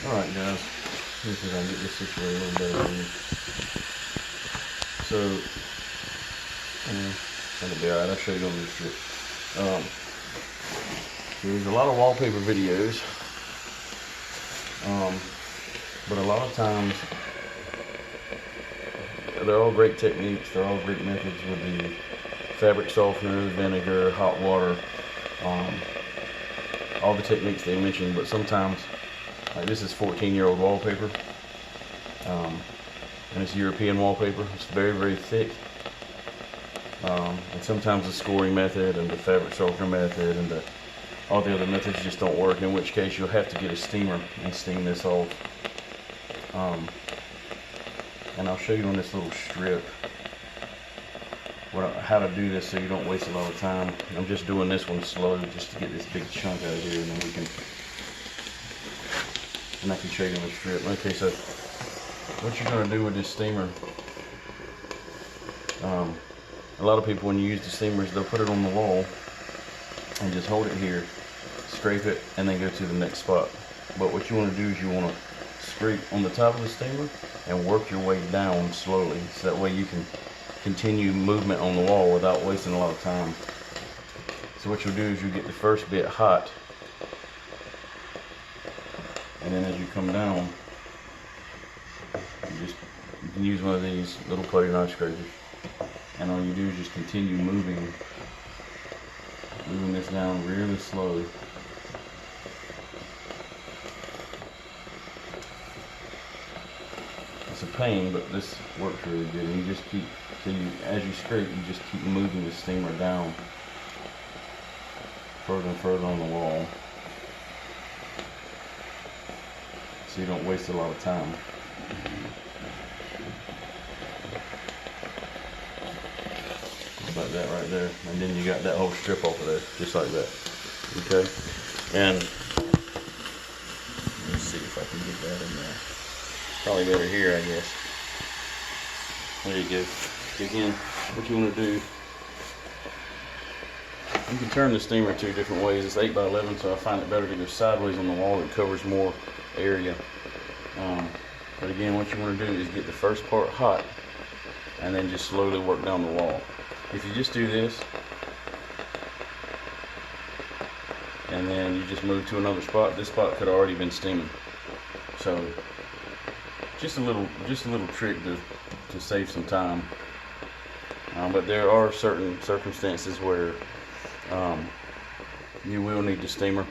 Alright guys, let me see if I can get this situated a little better for you. So, that'll be alright, I'll show you on this shit. There's a lot of wallpaper videos, but a lot of times, they're all great techniques, they're all great methods with the fabric softener, vinegar, hot water, all the techniques they mentioned, but sometimes, like this is 14-year-old wallpaper, and it's European wallpaper. It's very, very thick, and sometimes the scoring method and the fabric softener method and all the other methods just don't work, in which case you'll have to get a steamer and steam this off. And I'll show you on this little strip how to do this so you don't waste a lot of time. I'm just doing this one slow just to get this big chunk out of here, and then I can show you on the strip. Okay, so what you're going to do with this steamer, a lot of people, when you use the steamers, they'll put it on the wall and just hold it here, scrape it, and then go to the next spot. But what you want to do is you want to scrape on the top of the steamer and work your way down slowly, so that way you can continue movement on the wall without wasting a lot of time. So what you'll do is you get the first bit hot, and then as you come down, you can use one of these little putty knife scrapers, and all you do is just continue moving this down really slowly. It's a pain, but this works really good. And you just keep, as you scrape, you just keep moving the steamer down further and further on the wall, so you don't waste a lot of time. Just like that right there, and then you got that whole strip off of there, just like that. Okay, and let's see if I can get that in there. Probably better here, I guess. There you go. Again, what you want to do, you can turn the steamer two different ways. It's 8x11, so I find it better to go sideways on the wall. It covers more area. But again, what you want to do is get the first part hot, and then just slowly work down the wall. If you just do this, and then you just move to another spot, this spot could have already been steaming. So just a little trick to save some time. But there are certain circumstances where you will need the steamer.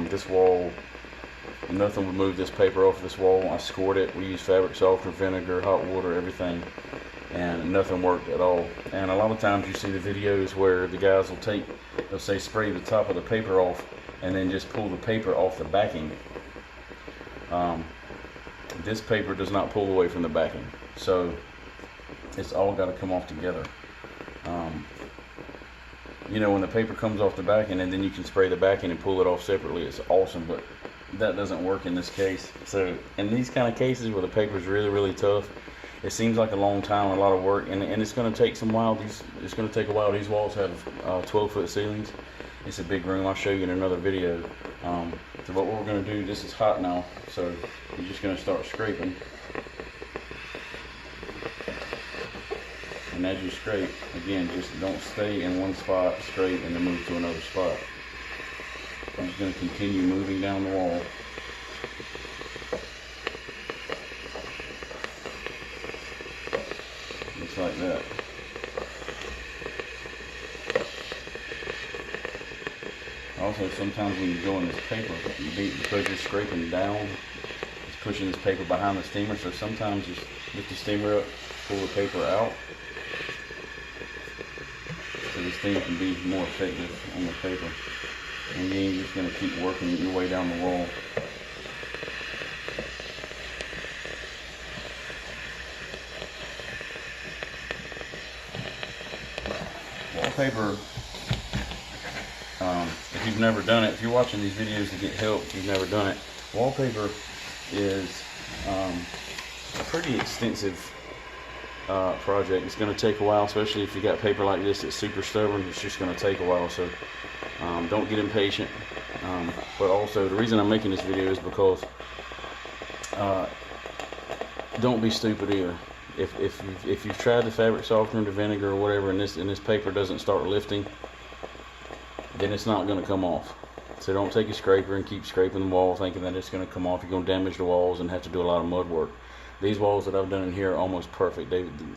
This wall, nothing would move this paper off this wall. I scored it. We used fabric softener, vinegar, hot water, everything, and nothing worked at all. And a lot of times you see the videos where the guys they'll say spray the top of the paper off and then just pull the paper off the backing. This paper does not pull away from the backing, so it's all got to come off together. You know, when the paper comes off the backing and then you can spray the backing and pull it off separately, it's awesome, but that doesn't work in this case. So in these kind of cases where the paper is really, really tough, it seems like a long time, a lot of work, and it's going to take some while. It's going to take a while. These walls have 12-foot ceilings. It's a big room. I'll show you in another video. So what we're going to do, this is hot now, so you're just going to start scraping. And as you scrape, again, just don't stay in one spot, scrape, and then move to another spot. I'm just going to continue moving down the wall. Just like that. Also, sometimes when you go in this paper, because you're scraping down, it's pushing this paper behind the steamer, so sometimes just lift the steamer up, pull the paper out, so the steamer can be more effective on the paper. And then you're just going to keep working your way down the wall. Wallpaper, if you've never done it, if you're watching these videos to get help, if you've never done it, wallpaper is a pretty extensive project. It's going to take a while, especially if you got paper like this that's super stubborn. It's just going to take a while, so don't get impatient. But also, the reason I'm making this video is because don't be stupid either. If you've tried the fabric softener, the vinegar, or whatever, and this paper doesn't start lifting, then it's not going to come off. So don't take a scraper and keep scraping the wall thinking that it's going to come off. You're going to damage the walls and have to do a lot of mud work. These walls that I've done in here are almost perfect.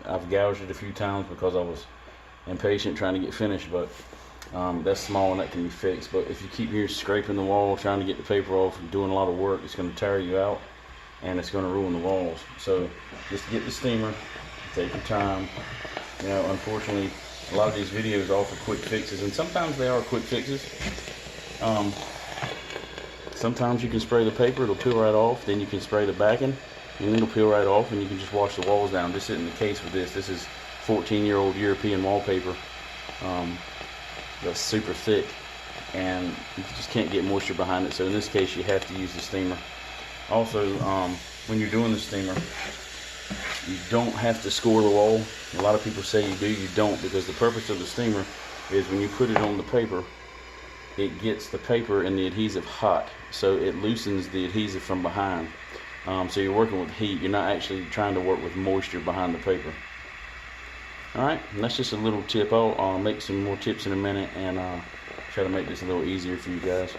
I've gouged it a few times because I was impatient trying to get finished, but that's small and that can be fixed. But if you keep here scraping the wall, trying to get the paper off and doing a lot of work, it's going to tire you out and it's going to ruin the walls. So just get the steamer, take your time. You know, unfortunately, a lot of these videos offer quick fixes, and sometimes they are quick fixes. Sometimes you can spray the paper, it'll peel right off, then you can spray the backing, and it'll peel right off, and you can just wash the walls down. This isn't the case with this. This is 14-year-old European wallpaper that's super thick, and you just can't get moisture behind it. So in this case, you have to use the steamer. Also, when you're doing the steamer, you don't have to score the wall. A lot of people say you do, you don't, because the purpose of the steamer is when you put it on the paper, it gets the paper and the adhesive hot, so it loosens the adhesive from behind. So you're working with heat, you're not actually trying to work with moisture behind the paper. Alright, and that's just a little tip. I'll make some more tips in a minute and try to make this a little easier for you guys.